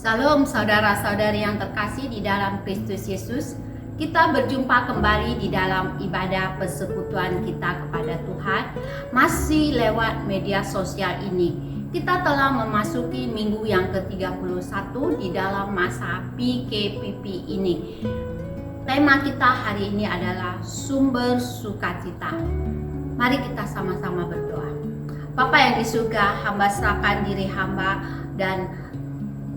Salam saudara-saudari yang terkasih di dalam Kristus Yesus. Kita berjumpa kembali di dalam ibadah persekutuan kita kepada Tuhan, masih lewat media sosial ini. Kita telah memasuki minggu yang ke-31 di dalam masa PKPP ini. Tema kita hari ini adalah sumber sukacita. Mari kita sama-sama berdoa. Bapa yang di surga, hamba serahkan diri hamba dan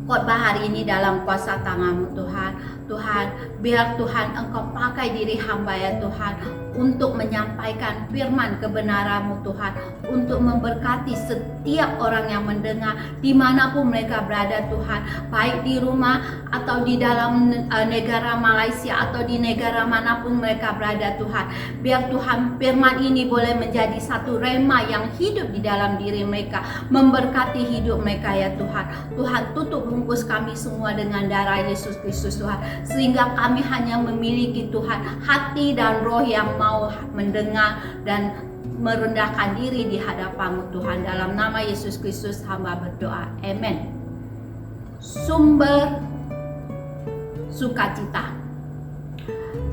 khotbah hari ini dalam kuasa tangan-Mu Tuhan. Tuhan, biar Tuhan Engkau pakai diri hamba ya Tuhan untuk menyampaikan firman kebenaran-Mu Tuhan, untuk memberkati setiap orang yang mendengar dimanapun mereka berada Tuhan, baik di rumah atau di dalam negara Malaysia atau di negara manapun mereka berada Tuhan. Biar Tuhan firman ini boleh menjadi satu rema yang hidup di dalam diri mereka, memberkati hidup mereka ya Tuhan. Tuhan, tutup bungkus kami semua dengan darah Yesus Kristus Tuhan, sehingga kami hanya memiliki Tuhan hati dan roh yang mau mendengar dan merendahkan diri di hadapan-Mu Tuhan. Dalam nama Yesus Kristus hamba berdoa, amin. Sumber sukacita.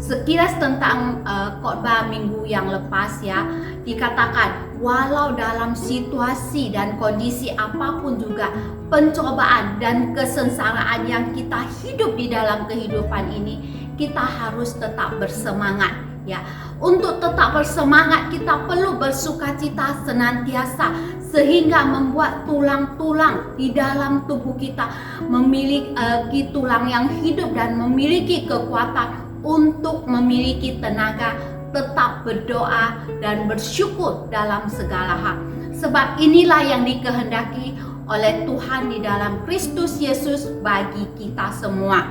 Sekilas tentang khotbah minggu yang lepas ya, dikatakan walau dalam situasi dan kondisi apapun juga, pencobaan dan kesengsaraan yang kita hidup di dalam kehidupan ini, kita harus tetap bersemangat ya. Untuk tetap bersemangat kita perlu bersukacita senantiasa, sehingga membuat tulang-tulang di dalam tubuh kita memiliki tulang yang hidup dan memiliki kekuatan untuk memiliki tenaga tetap berdoa dan bersyukur dalam segala hal. Sebab inilah yang dikehendaki oleh Tuhan di dalam Kristus Yesus bagi kita semua.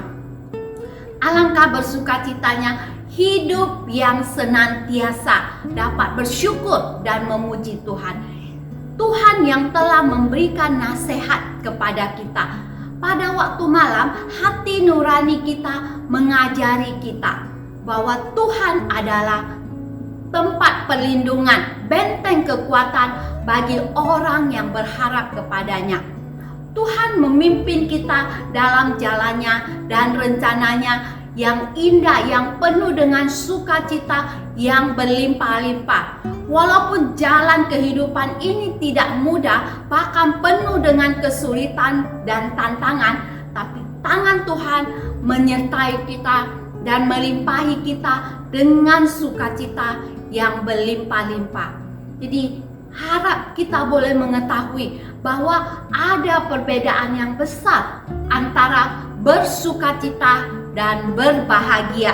Alangkah bersukacitanya hidup yang senantiasa dapat bersyukur dan memuji Tuhan. Tuhan yang telah memberikan nasihat kepada kita. Pada waktu malam, hati nurani kita mengajari kita bahwa Tuhan adalah tempat perlindungan, benteng kekuatan bagi orang yang berharap kepadanya. Tuhan memimpin kita dalam jalannya dan rencananya yang indah, yang penuh dengan sukacita yang berlimpah-limpah. Walaupun jalan kehidupan ini tidak mudah, bahkan penuh dengan kesulitan dan tantangan, tapi tangan Tuhan menyertai kita dan melimpahi kita dengan sukacita yang berlimpah-limpah. Jadi harap kita boleh mengetahui bahwa ada perbedaan yang besar antara bersukacita dan berbahagia.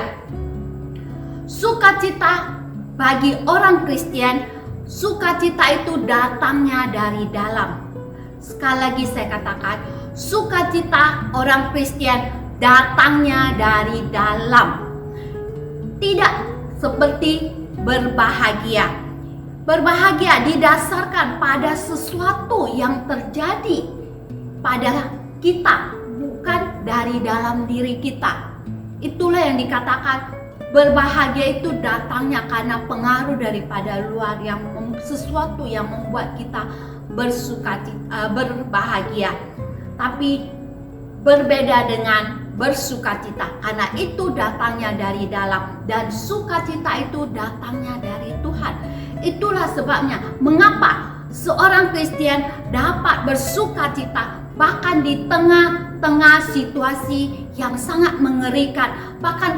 Sukacita bagi orang Kristen, sukacita itu datangnya dari dalam. Sekali lagi saya katakan, sukacita orang Kristen datangnya dari dalam. Tidak seperti berbahagia. Berbahagia didasarkan pada sesuatu yang terjadi pada kita, bukan dari dalam diri kita. Itulah yang dikatakan berbahagia itu datangnya karena pengaruh daripada luar, yang sesuatu yang membuat kita berbahagia. Tapi berbeda dengan bersukacita, karena itu datangnya dari dalam, dan sukacita itu datangnya dari Tuhan. Itulah sebabnya mengapa seorang Kristen dapat bersukacita bahkan di tengah-tengah situasi yang sangat mengerikan, bahkan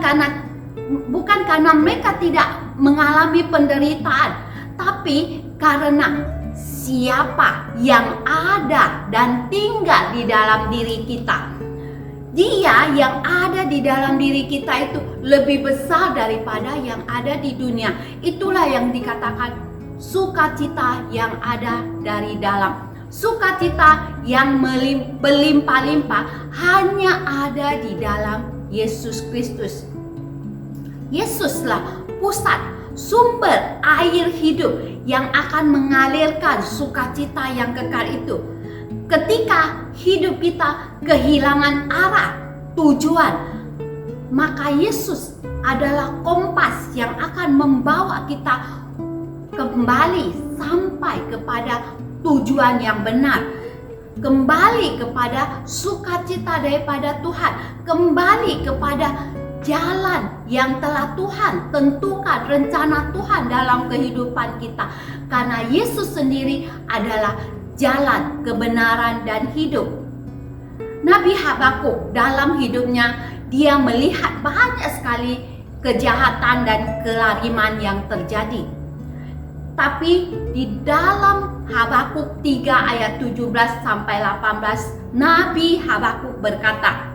bukan karena mereka tidak mengalami penderitaan, tapi karena siapa yang ada dan tinggal di dalam diri kita. Dia yang ada di dalam diri kita itu lebih besar daripada yang ada di dunia. Itulah yang dikatakan sukacita yang ada dari dalam. Sukacita yang berlimpah-limpah hanya ada di dalam Yesus Kristus. Yesuslah pusat sumber air hidup yang akan mengalirkan sukacita yang kekal itu. Ketika hidup kita kehilangan arah, tujuan, maka Yesus adalah kompas yang akan membawa kita kembali sampai kepada tujuan yang benar. kembali kepada sukacita daripada Tuhan, kembali kepada jalan yang telah Tuhan tentukan, rencana Tuhan dalam kehidupan kita. Karena Yesus sendiri adalah jalan, kebenaran, dan hidup. Nabi Habakuk dalam hidupnya, dia melihat banyak sekali kejahatan dan kelaliman yang terjadi. Tapi di dalam Habakuk 3 ayat 17 sampai 18, Nabi Habakuk berkata,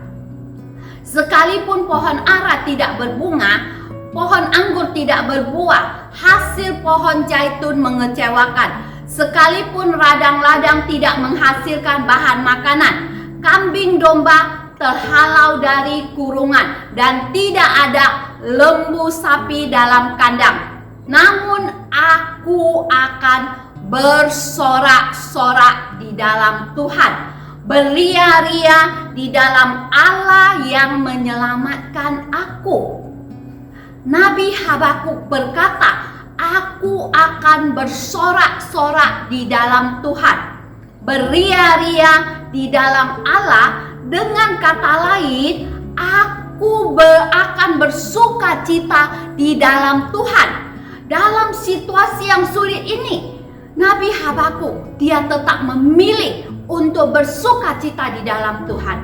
sekalipun pohon ara tidak berbunga, pohon anggur tidak berbuah, hasil pohon zaitun mengecewakan, sekalipun ladang-ladang tidak menghasilkan bahan makanan, kambing domba terhalau dari kurungan, dan tidak ada lembu sapi dalam kandang. Namun aku akan bersorak-sorak di dalam Tuhan, beria-ria di dalam Allah yang menyelamatkan aku. Nabi Habakuk berkata, aku akan bersorak-sorak di dalam Tuhan, beria-ria di dalam Allah. Dengan kata lain, aku akan bersuka cita di dalam Tuhan. Dalam situasi yang sulit ini, Nabi Habakuk dia tetap memilih untuk bersuka cita di dalam Tuhan.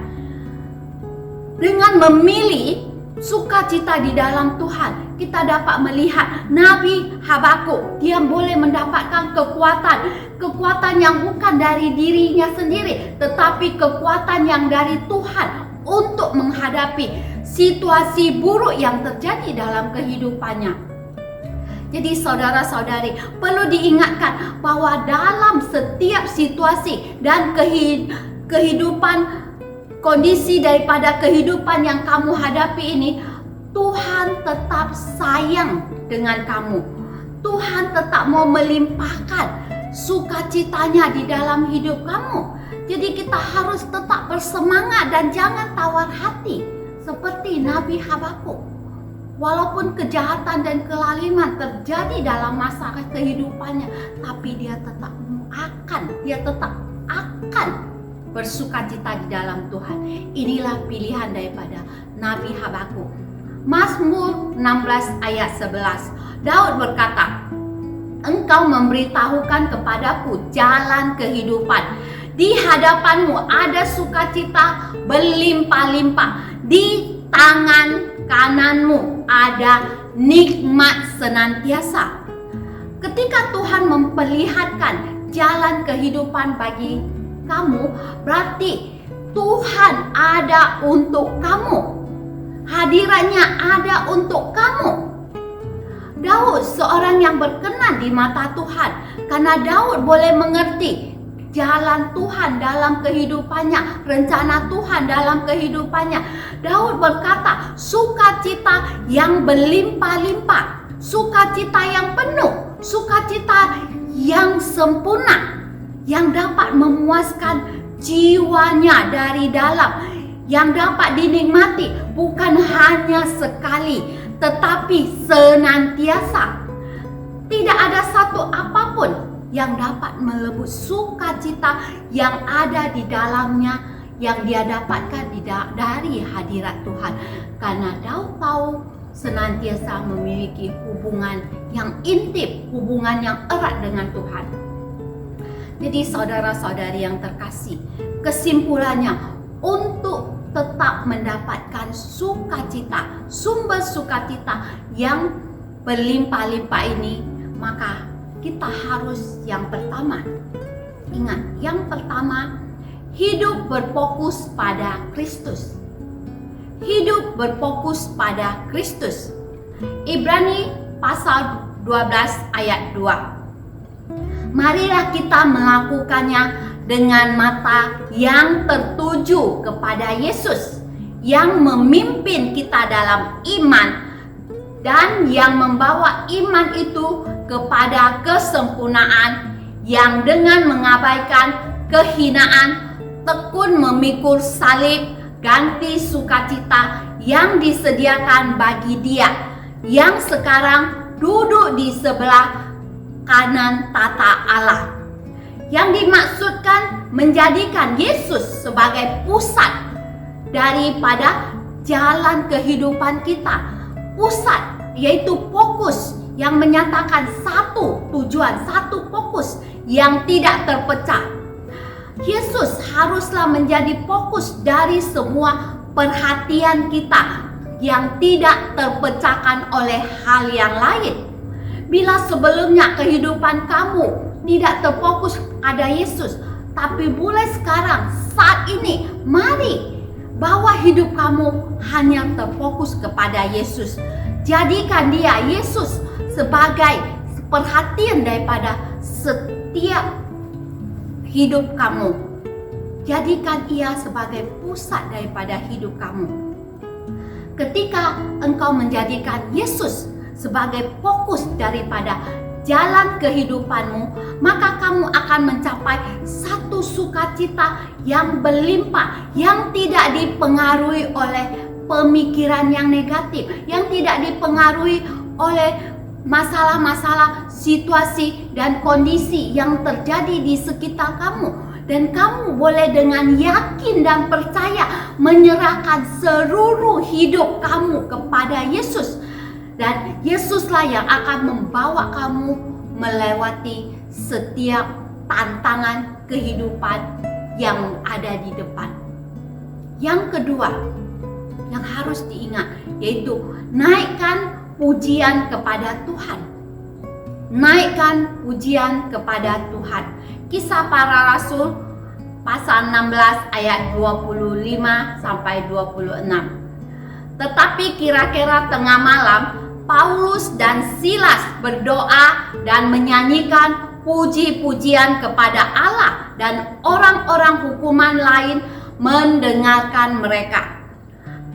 Dengan memilih sukacita di dalam Tuhan, kita dapat melihat Nabi Habakuk dia boleh mendapatkan kekuatan yang bukan dari dirinya sendiri, tetapi kekuatan yang dari Tuhan untuk menghadapi situasi buruk yang terjadi dalam kehidupannya. Jadi saudara-saudari, perlu diingatkan bahwa dalam setiap situasi dan kehidupan, kondisi daripada kehidupan yang kamu hadapi ini, Tuhan tetap sayang dengan kamu. Tuhan tetap mau melimpahkan sukacitanya di dalam hidup kamu. Jadi kita harus tetap bersemangat dan jangan tawar hati seperti Nabi Habakuk. Walaupun kejahatan dan kelaliman terjadi dalam masa kehidupannya, tapi dia tetap akan bersukacita di dalam Tuhan. Inilah pilihan daripada Nabi Habakuk. Mazmur 16 ayat 11, Daud berkata, engkau memberitahukan kepadaku jalan kehidupan. Di hadapanmu ada sukacita berlimpah-limpah. Di tangan kananmu ada nikmat senantiasa. Ketika Tuhan memperlihatkan jalan kehidupan bagi kamu, berarti Tuhan ada untuk kamu. Hadirannya ada untuk kamu. Daud seorang yang berkenan di mata Tuhan, karena Daud boleh mengerti jalan Tuhan dalam kehidupannya, rencana Tuhan dalam kehidupannya. Daud berkata, sukacita yang berlimpah-limpah, sukacita yang penuh, sukacita yang sempurna, yang dapat memuaskan jiwanya dari dalam, yang dapat dinikmati bukan hanya sekali, tetapi senantiasa. Tidak ada satu apapun yang dapat melebur sukacita yang ada di dalamnya, yang dia dapatkan dari hadirat Tuhan. Karena Daud tahu senantiasa memiliki hubungan yang intim, hubungan yang erat dengan Tuhan. Jadi saudara-saudari yang terkasih, kesimpulannya, untuk tetap mendapatkan sukacita, sumber sukacita yang berlimpah-limpah ini, maka kita harus yang pertama, ingat, yang pertama, hidup berfokus pada Kristus. Hidup berfokus pada Kristus. Ibrani pasal 12 ayat 2. Marilah kita melakukannya dengan mata yang tertuju kepada Yesus, yang memimpin kita dalam iman dan yang membawa iman itu kepada kesempurnaan, yang dengan mengabaikan kehinaan tekun memikul salib, ganti sukacita yang disediakan bagi Dia yang sekarang duduk di sebelah kanan tata Allah. Yang dimaksudkan menjadikan Yesus sebagai pusat daripada jalan kehidupan kita. Pusat yaitu fokus yang menyatakan satu tujuan, satu fokus yang tidak terpecah. Yesus haruslah menjadi fokus dari semua perhatian kita yang tidak terpecahkan oleh hal yang lain. Bila sebelumnya kehidupan kamu tidak terfokus pada Yesus, tapi mulai sekarang, saat ini, mari bawa hidup kamu hanya terfokus kepada Yesus. Jadikan dia, Yesus, sebagai perhatian daripada setiap hidup kamu. Jadikan ia sebagai pusat daripada hidup kamu. Ketika engkau menjadikan Yesus sebagai fokus daripada jalan kehidupanmu, maka kamu akan mencapai satu sukacita yang berlimpah, yang tidak dipengaruhi oleh pemikiran yang negatif, yang tidak dipengaruhi oleh masalah-masalah, situasi dan kondisi yang terjadi di sekitar kamu. Dan kamu boleh dengan yakin dan percaya menyerahkan seluruh hidup kamu kepada Yesus. Dan Yesuslah yang akan membawa kamu melewati setiap tantangan kehidupan yang ada di depan. Yang kedua yang harus diingat yaitu naikkan pujian kepada Tuhan. Naikkan pujian kepada Tuhan. Kisah Para Rasul pasal 16 ayat 25 sampai 26. Tetapi kira-kira tengah malam, Paulus dan Silas berdoa dan menyanyikan puji-pujian kepada Allah, dan orang-orang hukuman lain mendengarkan mereka.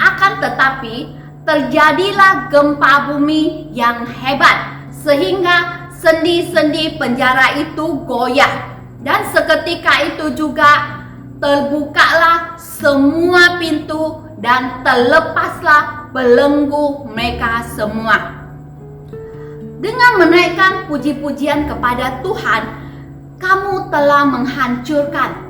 Akan tetapi terjadilah gempa bumi yang hebat, sehingga sendi-sendi penjara itu goyah. Dan seketika itu juga terbukalah semua pintu dan terlepaslah belenggu mereka semua. Dengan menaikkan puji-pujian kepada Tuhan, kamu telah menghancurkan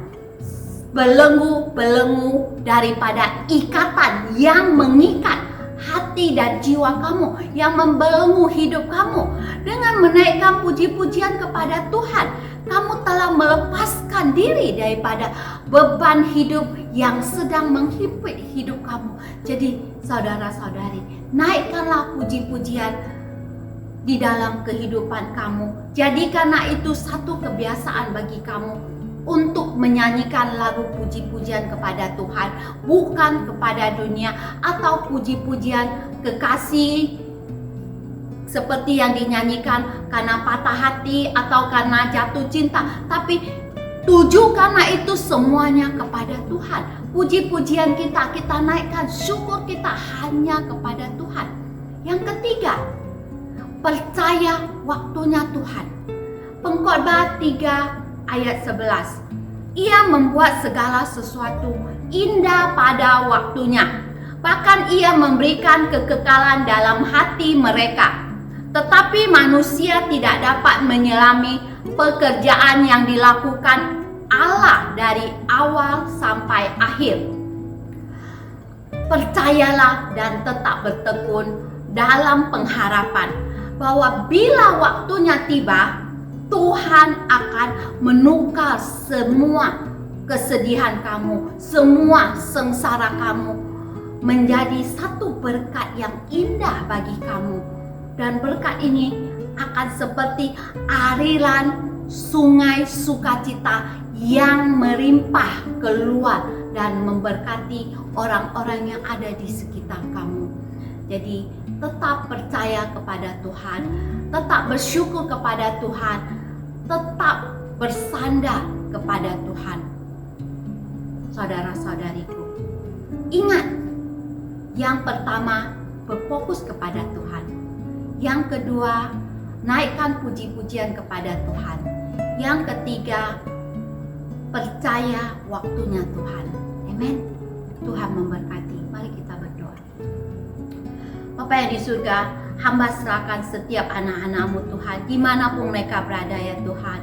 belenggu-belenggu daripada ikatan yang mengikat hati dan jiwa kamu, yang membelenggu hidup kamu. Dengan menaikkan puji-pujian kepada Tuhan, kamu telah melepaskan diri daripada beban hidup yang sedang menghimpit hidup kamu. Jadi saudara-saudari, naikkanlah puji-pujian di dalam kehidupan kamu. Jadikanlah itu satu kebiasaan bagi kamu untuk menyanyikan lagu puji-pujian kepada Tuhan, bukan kepada dunia atau puji-pujian kekasih seperti yang dinyanyikan karena patah hati atau karena jatuh cinta, tapi tujukanlah itu semuanya kepada Tuhan. Puji-pujian kita naikkan, syukur kita hanya kepada Tuhan. Yang ketiga, percaya waktunya Tuhan. Pengkhotbah 3 ayat 11. Ia membuat segala sesuatu indah pada waktunya. Bahkan ia memberikan kekekalan dalam hati mereka. Tetapi manusia tidak dapat menyelami pekerjaan yang dilakukan Allah dari awal sampai akhir. Percayalah dan tetap bertekun dalam pengharapan bahwa bila waktunya tiba, Tuhan akan menukar semua kesedihan kamu, semua sengsara kamu menjadi satu berkat yang indah bagi kamu. Dan berkat ini akan seperti aliran sungai sukacita yang merimpah keluar dan memberkati orang-orang yang ada di sekitar kamu. Jadi tetap percaya kepada Tuhan, tetap bersyukur kepada Tuhan, tetap bersandar kepada Tuhan. Saudara-saudariku, ingat, yang pertama berfokus kepada Tuhan. Yang kedua, naikkan puji-pujian kepada Tuhan. Yang ketiga, percaya waktunya Tuhan. Amin. Tuhan memberkati. Mari kita berdoa. Bapa yang di surga, hamba serahkan setiap anak-anak-Mu Tuhan, dimanapun mereka berada ya Tuhan.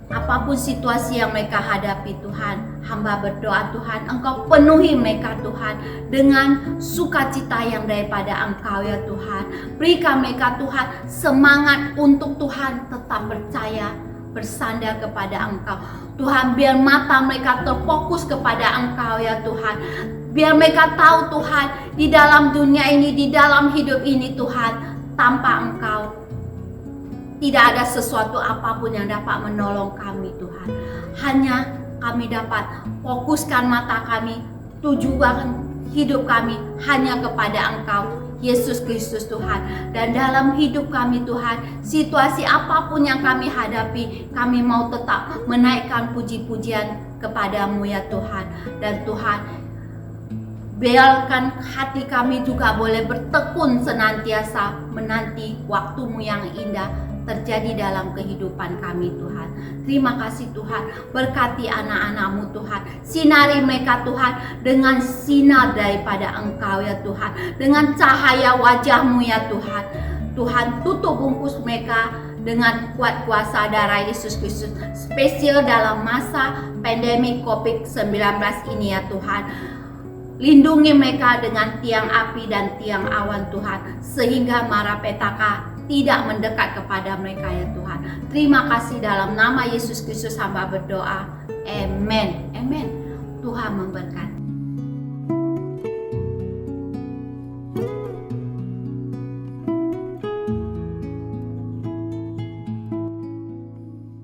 Apapun situasi yang mereka hadapi Tuhan, hamba berdoa Tuhan, Engkau penuhi mereka Tuhan dengan sukacita yang daripada Engkau ya Tuhan. Berikan mereka Tuhan semangat untuk Tuhan tetap percaya, bersandar kepada Engkau. Tuhan, biar mata mereka terfokus kepada Engkau ya Tuhan. Biar mereka tahu Tuhan, di dalam dunia ini, di dalam hidup ini Tuhan, tanpa Engkau tidak ada sesuatu apapun yang dapat menolong kami Tuhan. Hanya kami dapat fokuskan mata kami, tujuan hidup kami hanya kepada Engkau, Yesus Kristus Tuhan. Dan dalam hidup kami Tuhan, situasi apapun yang kami hadapi, kami mau tetap menaikkan puji-pujian kepadamu ya Tuhan. Dan Tuhan, biarkan hati kami juga boleh bertekun senantiasa menanti waktumu yang indah terjadi dalam kehidupan kami Tuhan. Terima kasih Tuhan, berkati anak-anak-Mu Tuhan, sinari mereka Tuhan dengan sinar daripada Engkau ya Tuhan, dengan cahaya wajah-Mu ya Tuhan. Tuhan, tutup bungkus mereka dengan kuat kuasa darah Yesus Kristus, spesial dalam masa pandemi COVID-19 ini ya Tuhan. Lindungi mereka dengan tiang api dan tiang awan Tuhan, sehingga malapetaka tidak mendekat kepada mereka ya Tuhan. Terima kasih dalam nama Yesus Kristus hamba berdoa. Amen. Amen. Tuhan memberkati.